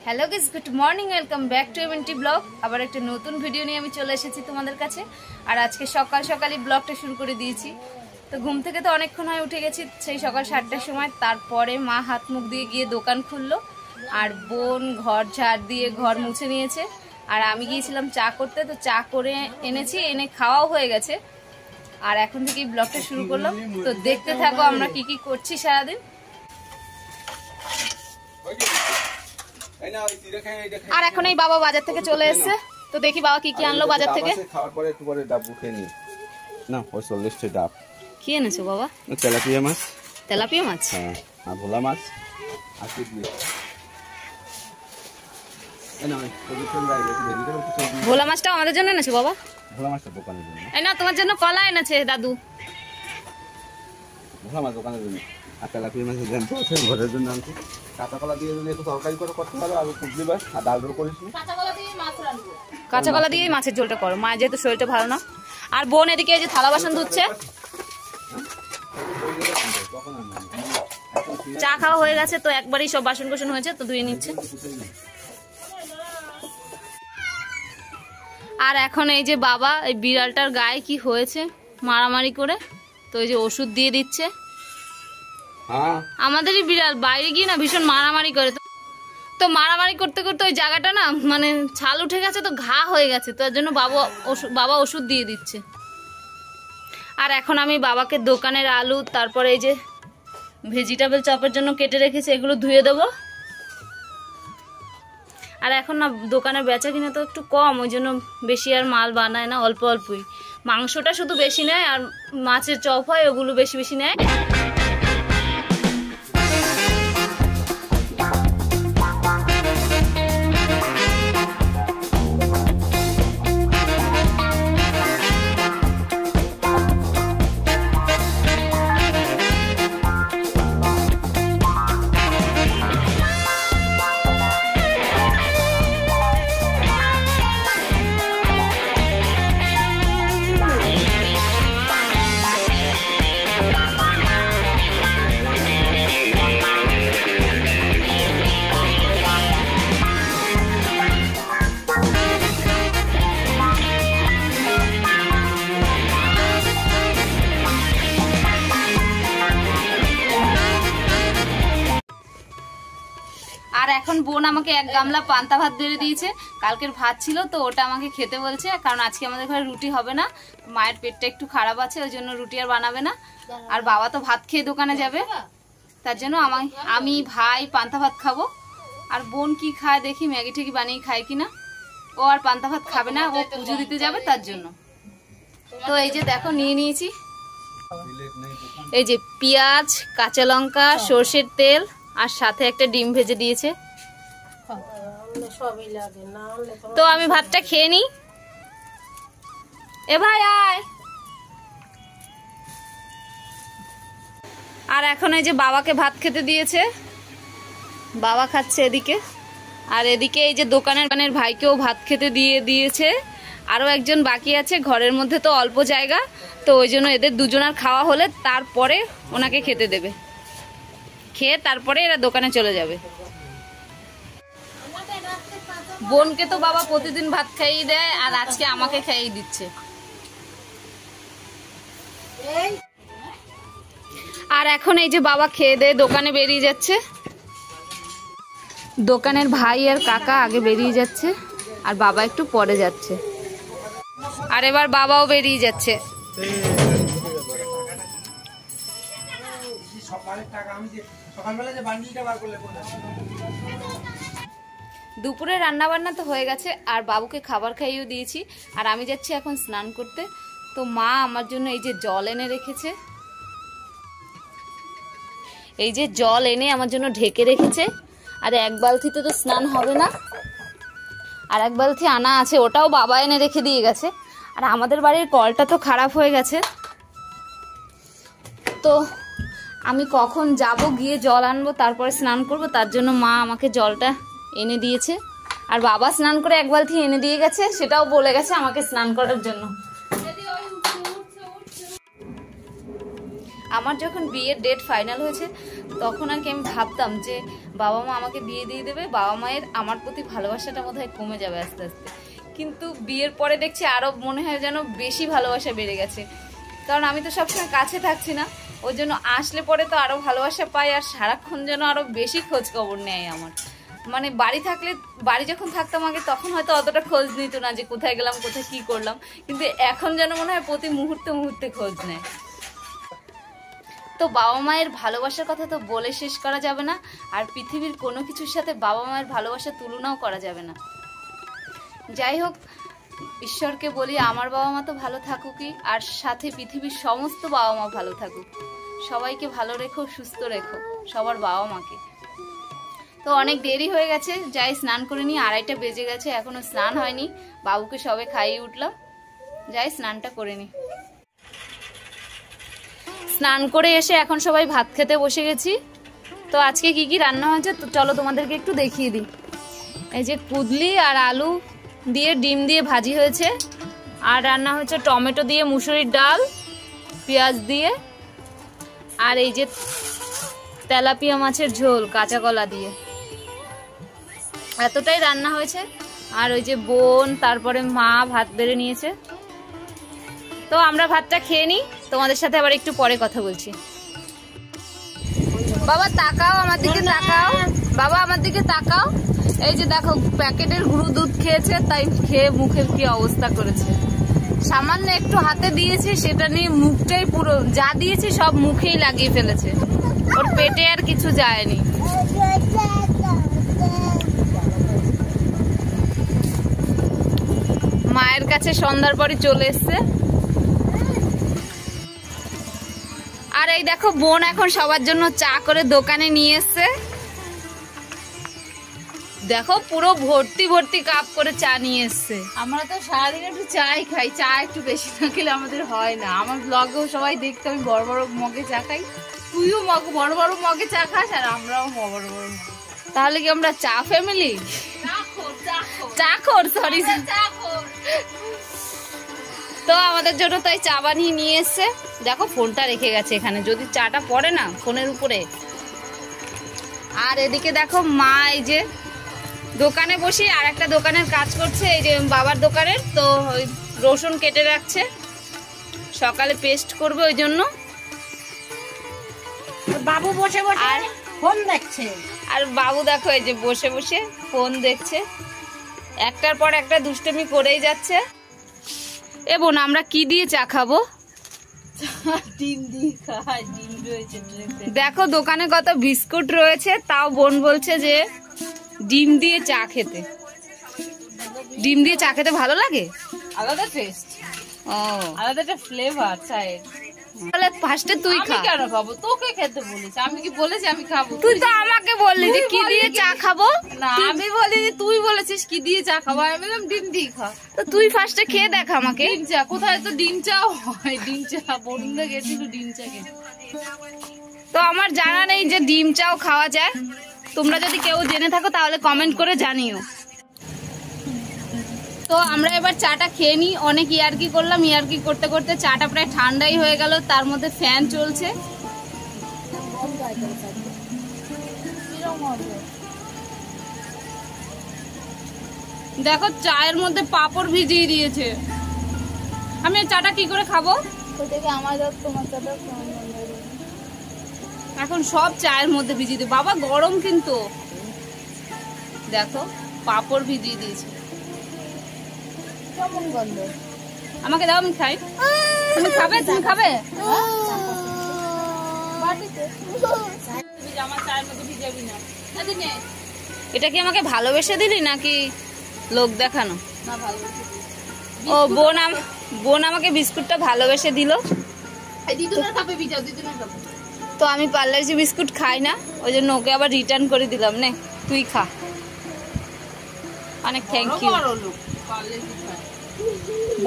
Hello guys, good morning, welcome back to MNT blog. আবার একটা নতুন ভিডিও নিয়ে আমি চলে এসেছি তোমাদের কাছে। আর আজকে সকাল সকালই ব্লগটা শুরু করে দিয়েছি। তো ঘুম থেকে তো অনেকক্ষণ হয় উঠে গেছি, সেই সকাল 7টার সময়। তারপরে মা হাত মুখ দিয়ে গিয়ে দোকান খুললো, আর বোন ঘর ঝাড় দিয়ে ঘর মুছে নিয়েছে। আর আমি গিয়েছিলাম চা করতে, তো চা করে এনেছি, এনে খাওয়াও হয়ে গেছে। আর এখন থেকেই ব্লগটা শুরু করলাম। তো দেখতে থাকো আমরা কি কি করছি সারাদিন। আর এখন এই বাবা বাজার থেকে চলে এসেছে, তো দেখি বাবা কি কি আনলো বাজার থেকে। খাওয়ার পরে একটু পরে ডাব খেয়ে নি না, ওই 40টা ডাব কি এনেছো বাবা? তেলাপিয়া মাছ। তেলাপিয়া মাছ? হ্যাঁ, আর ভোলা মাছ আর কি দিয়ে ভোলা মাছটা আমাদের জন্য এনেছো বাবা? ভোলা মাছটা দোকানের জন্য। এই না, তোমার জন্য কলা এনেছে দাদু। ভোলা মাছ দোকানের জন্য, আর তেলাপিয়া মাছ ঘরের জন্য আনছি। কাঁচা কলা দিয়ে যদি একটু তরকারি করে করতে পারো, আর পুঁটলি মাছ আর ডাল ঝোল করিস। কাঁচা কলা দিয়ে মাছের ঝোলটা করো, মায়ের যেহেতু শরীরটা ভালো না। আর বোন এদিকে এই যে থালা বাসন ধুচ্ছে। চা খাওয়া হয়ে গেছে, তো একবারই সব বাসন কোসন হয়েছে, তো ধুয়ে নিচ্ছে। আর এখন এই যে বাবা এই বিড়ালটার গায়ে কি হয়েছে মারামারি করে, তো এই যে ওষুধ দিয়ে দিচ্ছে। আমাদেরই বিড়াল বাইরে গিয়ে না ভীষণ মারামারি করে, তো মারামারি করতে করতে ওই জায়গাটা না মানে ছাল উঠে গেছে, তো ঘা হয়ে গেছে, তার জন্য বাবা ওষুধ দিয়ে দিচ্ছে। আর এখন আমি বাবাকে দোকানের আলু, তারপরে এই যে ভেজিটেবল চপের জন্য কেটে রেখেছি, এগুলো ধুয়ে দেবো। আর এখন না দোকানে বেচা কিনা তো একটু কম, ওই জন্য বেশি আর মাল বানায় না, অল্প অল্পই। মাংসটা শুধু বেশি নেয়, আর মাছের চপ হয় ওগুলো বেশি বেশি নেয়। আর এখন বোন আমাকে এক গামলা পান্তা ভাত বেড়ে দিয়েছে, কালকের ভাত ছিল, তো ওটা আমাকে খেতে বলছে। কারণ আজকে আমাদের ঘরে রুটি হবে না, মায়ের পেটটা একটু খারাপ আছে, ওই জন্য রুটি আর বানাবে না। আর বাবা তো ভাত খেয়ে দোকানে যাবে, তার জন্য আমি ভাই পান্তা ভাত খাবো। আর বোন কি খায় দেখি, ম্যাগি ঠ্যাগি বানিয়ে খায় কিনা। ও আর পান্তা ভাত খাবে না, ও পুজো দিতে যাবে তার জন্য। তো এই যে দেখো নিয়ে নিয়েছি, এই যে পেঁয়াজ, কাঁচা লঙ্কা, সর্ষের তেল, আর সাথে একটা ডিম ভেজে দিয়েছে। তো আমি ভাতটা খেয়ে নিই। এ ভাই আয়। আর এখন এই যে বাবাকে ভাত খেতে দিয়েছে, বাবা খাচ্ছে এদিকে। আর এদিকে এই যে দোকানের ভাইকেও ভাত খেতে দিয়েছে। আরো একজন বাকি আছে, ঘরের মধ্যে তো অল্প জায়গা, তো ওই জন্য এদের দুজনের খাওয়া হলে তারপরে ওনাকে খেতে দেবে, খেয়ে তারপরে এরা দোকানে চলে যাবে। বোনকে তো বাবা প্রতিদিন ভাত খাইয়ে দেয়, আর আজকে আমাকে খাইয়ে দিচ্ছে। আর এখন এই যে বাবা খেয়ে দেয়ে দোকানে বেরিয়ে যাচ্ছে। দোকানের ভাই আর কাকা আগে বেরিয়ে যাচ্ছে, আর বাবা একটু পরে যাচ্ছে। আর এবার বাবাও বেরিয়ে যাচ্ছে। দুপুরে রান্না বান্না তো হয়ে গেছে, আর বাবুকে খাবার খাইয়েও দিয়েছি। আর আমি যাচ্ছি এখন স্নান করতে। তো মা আমার জন্য এই যে জল এনে রেখেছে, এই যে জল এনে আমার জন্য ঢেকে রেখেছে। আর এক বালতিতে তো স্নান হবে না, আর এক বালতি আনা আছে, ওটাও বাবা এনে রেখে দিয়ে গেছে। আর আমাদের বাড়ির কলটা তো খারাপ হয়ে গেছে, তো আমি কখন যাব গিয়ে জল আনবো, তারপরে স্নান করব, তার জন্য মা আমাকে জলটা এনে দিয়েছে। আর বাবা স্নান করে এক বালতি এনে দিয়ে গেছে, সেটাও বলে গেছে আমাকে স্নান করার জন্য। আমার যখন বিয়ের ডেট ফাইনাল হয়েছে তখন আর কি আমি ভাবতাম যে বাবা মা আমাকে বিয়ে দিয়ে দেবে, বাবা মায়ের আমার প্রতি ভালোবাসাটা বোধহয় কমে যাবে আস্তে আস্তে। কিন্তু বিয়ের পরে দেখছি আরও মনে হয় যেন বেশি ভালোবাসা বেড়ে গেছে, কারণ আমি তো সবসময় কাছে থাকছি না, ওই জন্য আসলে পরে তো আরও ভালোবাসা পাই, আর সারাক্ষণ যেন আরও বেশি খোঁজ খবর নেয় আমার। মানে বাড়ি যখন থাকতাম আগে তখন হয়তো অতটা খোঁজ নিত না যে কোথায় গেলাম, কোথায় কি করলাম, কিন্তু এখন যেন মনে হয় প্রতি মুহূর্তে মুহূর্তে খোঁজ নেয়। তো বাবা মায়ের ভালোবাসার কথা তো বলে শেষ করা যাবে না, আর পৃথিবীর কোনো কিছুর সাথে বাবা মায়ের ভালোবাসার তুলনাও করা যাবে না। যাই হোক, ঈশ্বরকে বলি আমার বাবা মা তো ভালো থাকুকই, আর সাথে পৃথিবীর সমস্ত বাবা মা ভালো থাকুক। সবাইকে ভালো রেখো, সুস্থ রেখো সবার বাবা মাকে। তো অনেক দেরি হয়ে গেছে, যাই স্নান করে নিই, 2:30 বেজে গেছে, এখনো স্নান হয়নি। বাবুকে সবে খাইয়ে উঠলাম, যাই স্নানটা করে নিই। স্নান করে এসে এখন সবাই ভাত খেতে বসে গেছি। তো আজকে কি কি রান্না হয়েছে তো চলো তোমাদেরকে একটু দেখিয়ে দিই। এই যে কুদলি আর আলু দিয়ে ডিম দিয়ে ভাজি হয়েছে, আর রান্না হয়েছে টমেটো দিয়ে মুসুরির ডাল পেঁয়াজ দিয়ে, আর এই যে তেলাপিয়া মাছের ঝোল কাঁচা কলা দিয়ে, এতটাই রান্না হয়েছে। আর ওই যে বোন তারপরে মা ভাত বেড়ে নিয়েছে। তো আমরা ভাতটা খেয়ে নিই, তোমাদের সাথে আবার একটু পরে কথা বলছি। বাবা তাকাও আমার দিকে, তাকাও বাবা আমার দিকে তাকাও। এই যে দেখো প্যাকেটের গুঁড়ো দুধ খেয়েছে, তাই খেয়ে মুখের কি অবস্থা করেছে। সামান্য একটু হাতে দিয়েছে, সেটা নিয়ে মুখটাই পুরো যা দিয়েছে সব মুখেই লাগিয়ে ফেলেছে, ওর পেটে আর কিছু যায়নি। মায়ের কাছে সন্ধ্যার পরে চলে এসছে। আর এই দেখো বোন এখন সবার জন্য চা করে দোকানে নিয়ে এসছে, দেখো পুরো ভর্তি ভর্তি কাপ করে চা নিয়ে এসছে। আমরা তো সারাদিন একটু চাই খাই, চা একটু বেশি না খেলে আমাদের হয় না। আমার ব্লগেও সবাই দেখতে আমি বড় বড় মগে চা খাই, তুইও বড় বড় মগে চা খাস আর আমরাও বড় বড় মগে। তাহলে কি আমরা চা ফ্যামিলি? চাখোর, সরি চাখোর। তো আমাদের জন্য তাই চা বানিয়ে নিয়ে এসছে। দেখো ফোনটা রেখে গেছে এখানে, যদি চাটা পড়ে না ফোনের উপরে। আর এদিকে দেখো মা এই যে দোকানে বসে আর একটা দোকানের কাজ করছে, এই যে বাবার দোকানের। তো রসুন কেটে রাখছে, সকালে পেস্ট করবে ওই জন্য। বাবু বসে বসে আর ফোন দেখছে, আর বাবু দেখো এই যে বসে বসে ফোন দেখছে, একটার পর একটা দুষ্টুমি করেই যাচ্ছে। এ বোন আমরা কি দিয়ে চা খাবো? ডিম দিয়ে খাই, ডিম রয়েছে। দেখো দোকানে কত বিস্কুট রয়েছে, তাও বোন বলছে যে ডিম দিয়ে চা খেতে। ডিম দিয়ে চা খেতে ভালো লাগে, আলাদা টেস্ট, ও আলাদা একটা ফ্লেভার চায়ের। তাহলে ফার্স্টে তুই খা। কেন খাবো? তোকে খেতে বলেছি, আমি কি বলেছি আমি খাবো? তুই তো আমাকে বললি যে কি দিয়ে চা খাবো। না আমি বলিনি, তুই বলেছিস কি দিয়ে চা খাবো, আমি বললাম ডিম দিয়ে খা। তো তুই ফার্স্টে খেয়ে দেখ আমাকে। ডিম চা কোথায়? তো ডিম চাও হয়, ডিম চা বন্ধে গেছিল ডিম চা খেতে। তো আমার জানা নেই যে ডিম চাও খাওয়া যায়, তোমরা যদি কেউ জেনে থাকো তাহলে কমেন্ট করে জানিও। তো আমরা এবার চাটা খেয়ে নিই। অনেক ইয়ার্কি করলাম, ইয়ার্কি করতে করতে চাটা প্রায় ঠান্ডাই হয়ে গেল, তার মধ্যে ফ্যান চলছে। দেখো চায়ের মধ্যে পাঁপড় ভিজিয়ে দিয়েছে, আমি চাটা কি করে খাবো? এখন সব চায়ের মধ্যে ভিজিয়ে দিই, বাবা গরম কিন্তু। দেখো পাঁপড় ভিজিয়ে দিয়েছে, কেমন গন্ধ। আমাকে দাও আমি খাই। তুমি খাবে? তুমি খাবে? আমার চায়ের মধ্যে ভিজাবি না। এটা কি আমাকে ভালোবেসে দিলি নাকি লোক দেখানো? না ভালো। ও বোন আমাকে বিস্কুটটা ভালোবেসে দিল। দিদুনের খাবে, ভিজাও দিদুনের খাবে। তো আমি পার্লারজি বিস্কুট খাই না, ওই জন্য ওকে আবার রিটার্ন করে দিলাম। নে তুই খা। অনেক থ্যাংক ইউ।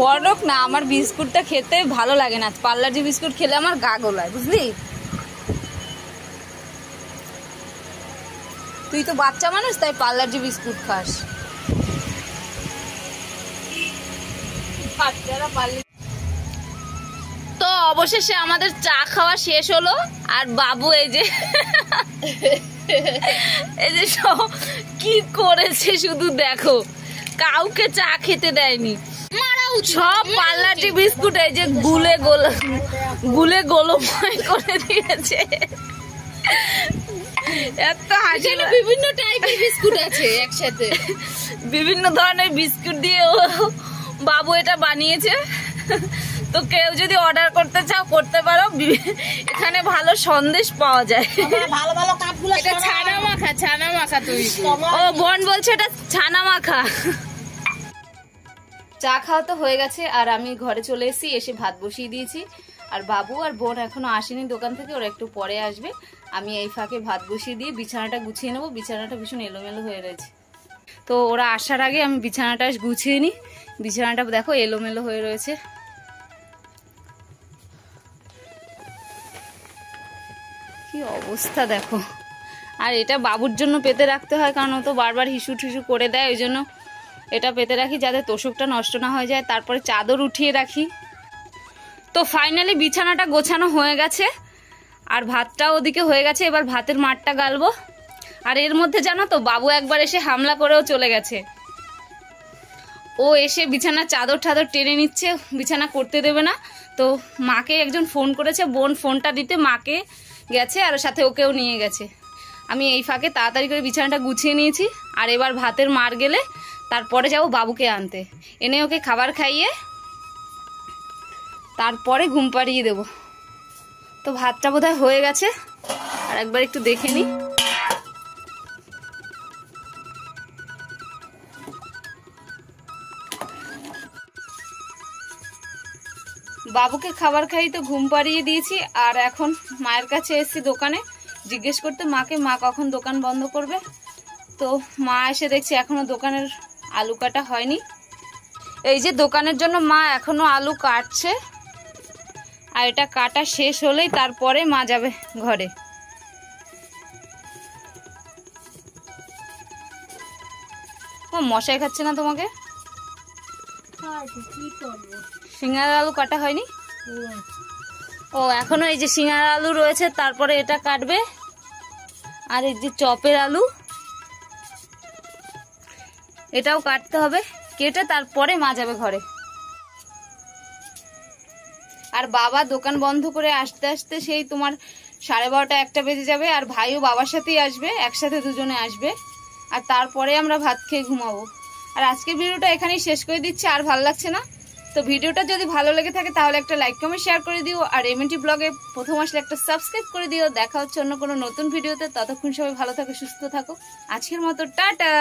বড় লোক না, আমার বিস্কুটটা খেতে ভালো লাগে না, পার্লারজি বিস্কুট খেলে আমার গা গোলায়, বুঝলি? তুই তো বাচ্চা মানুষ, তাই পার্লারজি বিস্কুট খাস। তো অবশেষে আমাদের চা খাওয়া শেষ হলো। আর বাবু এই যে এই যে সব কি করেছে শুধু দেখো, কাউকে চা খেতে দেয়নি। সব পার্লাটি বিস্কুট এই যে গুলে গোলময় করে দিয়েছে। এত হাসি, বিভিন্ন টাইপের বিস্কুট আছে একসাথে, বিভিন্ন ধরনের বিস্কুট দিয়ে বাবু এটা বানিয়েছে। তো কেউ যদি অর্ডার করতে চাও করতে পারো, এখানে ভালো সন্দেশ পাওয়া যায়। ভালো ভালো কাপগুলো এটা ছানা মাখা তৈরি। ও বোন বলছে এটা ছানা মাখা। চা খাওয়া তো হয়ে গেছে আর আমি ঘরে চলে এসেছি, এসে ভাত বসিয়ে দিয়েছি। আর বাবু আর বোন এখনো আসেনি দোকান থেকে, ওরা একটু পরে আসবে। আমি এই ফাঁকে ভাত বসিয়ে দিয়ে বিছানাটা গুছিয়ে নেবো। বিছানাটা ভীষণ এলোমেলো হয়ে রয়েছে, তো ওরা আসার আগে আমি বিছানাটা গুছিয়ে নিই। বিছানাটা দেখো এলোমেলো হয়ে রয়েছে। কি অবস্থা দেখো। আর এটা বাবুর জন্য পেতে রাখতে হয়, কারণ ও তো বারবার হিসু ঠিসু করে দেয়, ওই জন্য এটা পেতে রাখি যাতে তোষকটা নষ্ট না হয়ে যায়। তারপরে চাদর উঠিয়ে রাখি। তো ফাইনালি বিছানাটা গোছানো হয়ে গেছে আর ভাতটাও ওদিকে হয়ে গেছে। এবার ভাতের মাঠটা গালবো। আর এর মধ্যে জানো তো বাবু একবার এসে হামলা করেও চলে গেছে। ও এসে বিছানার চাদর ঠাদর টেনে নিচ্ছে, বিছানা করতে দেবে না। তো মাকে একজন ফোন করেছে, বোন ফোনটা দিতে মাকে গেছে আর সাথে ওকেও নিয়ে গেছে। আমি এই ফাঁকে তাড়াতাড়ি করে বিছানাটা গুছিয়ে নিয়েছি। আর এবার ভাতের মার গেলে তারপরে যাব বাবুকে আনতে, এনে ওকে খাবার খাইয়ে তারপরে ঘুম পাড়িয়ে দেবো। তো ভাতটা বোধহয় হয়ে গেছে, আর একবার একটু দেখে নিই। বাবুকে খাবার খাই তো ঘুম পাড়িয়ে দিয়েছি। আর এখন মায়ের কাছে এসেছি দোকানে জিজ্ঞেস করতে মাকে, মা কখন দোকান বন্ধ করবে। তো মা এসে দেখছি এখনো দোকানের আলু কাটা হয়নি। এই যে দোকানের জন্য মা এখনো আলু কাটছে, আর এটা কাটা শেষ হলেই তারপরে মা যাবে ঘরে। ও মশাই খাচ্ছে না তোমাকে? সিঙ্গারা আলু কাটা হয়নি? ও এখনো এই যে সিঙ্গারা আলু রয়েছে, তারপরে এটা কাটবে। আর এই যে চপের আলু, এটাও কাটতে হবে, কেটে তারপরে মা যাবে ঘরে। আর বাবা দোকান বন্ধ করে আসতে আসতে সেই তোমার 12:30 1টা বেজে যাবে। আর ভাইও বাবার সাথেই আসবে, একসাথে দুজনে আসবে। আর তারপরে আমরা ভাত খেয়ে ঘুমাবো। আর আজকের ভিডিওটা এখানেই শেষ করে দিচ্ছি, আর ভালো লাগছে না। তো ভিডিওটা যদি ভালো লেগে থাকে তাহলে একটা লাইক কমেন্ট শেয়ার করে দিও। আর এমএনটি ব্লগে প্রথম আসলে একটা সাবস্ক্রাইব করে দিও। দেখা হচ্ছে অন্য কোনো নতুন ভিডিওতে। ততক্ষণ সবাই ভালো থাকো, সুস্থ থাকো। আজকের মতো টাটা।